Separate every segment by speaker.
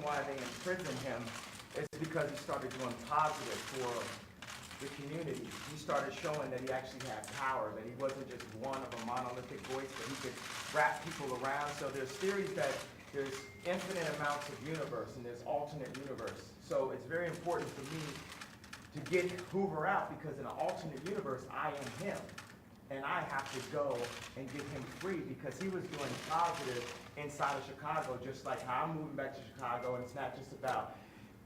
Speaker 1: why they imprisoned him is because he started doing positive for the community. He started showing that he actually had power, that he wasn't just one of a monolithic voice, but he could wrap people around. So there's theories that there's infinite amounts of universe and there's alternate universe. So it's very important for me to get Hoover out, because in an alternate universe, I am him. And I have to go and get him free, because he was doing positive inside of Chicago, just like how I'm moving back to Chicago. And it's not just about,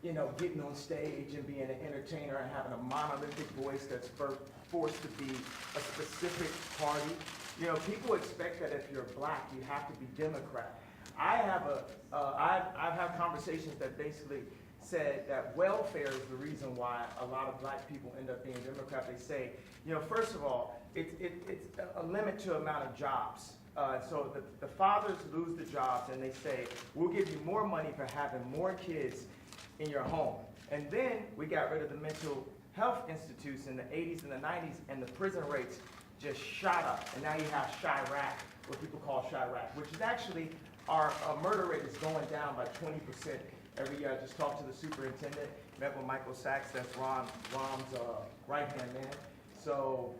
Speaker 1: you know, getting on stage and being an entertainer and having a monolithic voice that's forced to be a specific party. You know, people expect that if you're black, you have to be Democrat. I've had conversations that basically said that welfare is the reason why a lot of black people end up being Democrat. They say, you know, first of all, it's a limit to amount of jobs. So the fathers lose the jobs, and they say, we'll give you more money for having more kids in your home. And then we got rid of the mental health institutes in the 80s and the 90s, and the prison rates just shot up. And now you have Chirac, what people call Chirac, which is actually our murder rate is going down by 20% every year. I just talked to the superintendent, met with Michael Sachs, that's Rom's right-hand man. So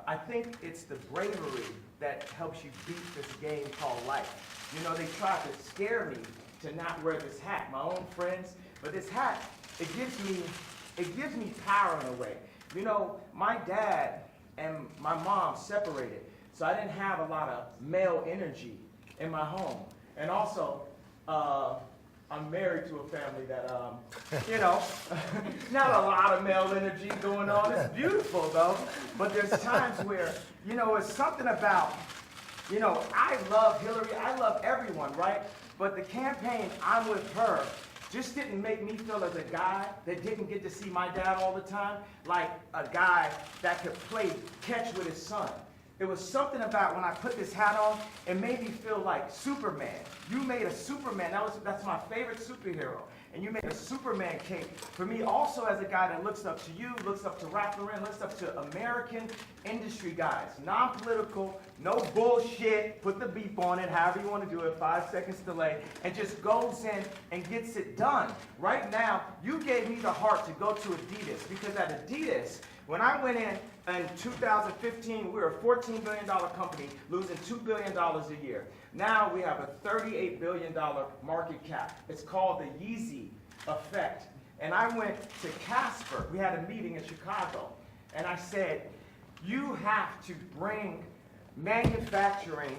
Speaker 1: I think it's the bravery that helps you beat this game called life. You know, they tried to scare me to not wear this hat, my own friends, but this hat, it gives me power in a way. You know, my dad and my mom separated, so I didn't have a lot of male energy in my home. And also, I'm married to a family that, you know, not a lot of male energy going on. It's beautiful, though. But there's times where, you know, it's something about, you know, I love Hillary. I love everyone, right? But the campaign, I'm with her, just didn't make me feel as a guy that didn't get to see my dad all the time, like a guy that could play catch with his son. It was something about when I put this hat on, it made me feel like Superman. You made a Superman. That's my favorite superhero. And you made a Superman cape for me also, as a guy that looks up to you, looks up to Ralph Lauren, looks up to American industry guys. Non-political, no bullshit, put the beep on it, however you want to do it, 5 seconds delay, and just goes in and gets it done. Right now, you gave me the heart to go to Adidas, because at Adidas, when I went in 2015, we were a $14 billion company, losing $2 billion a year. Now we have a $38 billion market cap. It's called the Yeezy effect. And I went to Casper. We had a meeting in Chicago. And I said, you have to bring manufacturing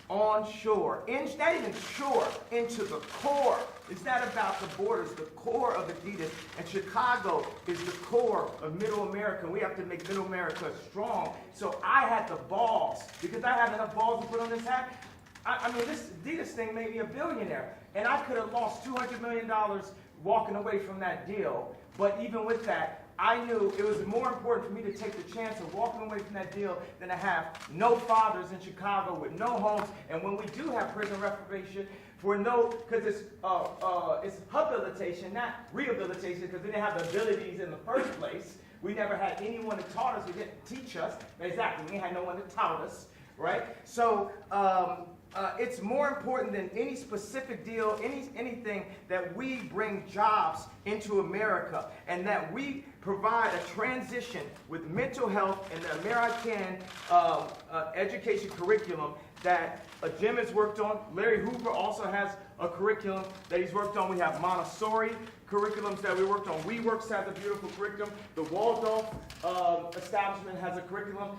Speaker 1: onshore, not even shore, into the core. It's not about the borders, the core of Adidas. And Chicago is the core of Middle America. We have to make Middle America strong. So I had the balls, because I had enough balls to put on this hat. I mean, this Adidas thing made me a billionaire. And I could have lost $200 million walking away from that deal. But even with that, I knew it was more important for me to take the chance of walking away from that deal than to have no fathers in Chicago with no homes. And when we do have prison reprobation, because it's habilitation, not rehabilitation, because we didn't have the abilities in the first place. We never had anyone that taught us. We didn't teach us. Exactly, we had no one that taught us, right? So it's more important than any specific deal, anything, that we bring jobs into America, and that we provide a transition with mental health and the American education curriculum that Jim has worked on. Larry Hoover also has a curriculum that he's worked on. We have Montessori curriculums that we worked on. WeWorks has a beautiful curriculum. The Waldorf establishment has a curriculum.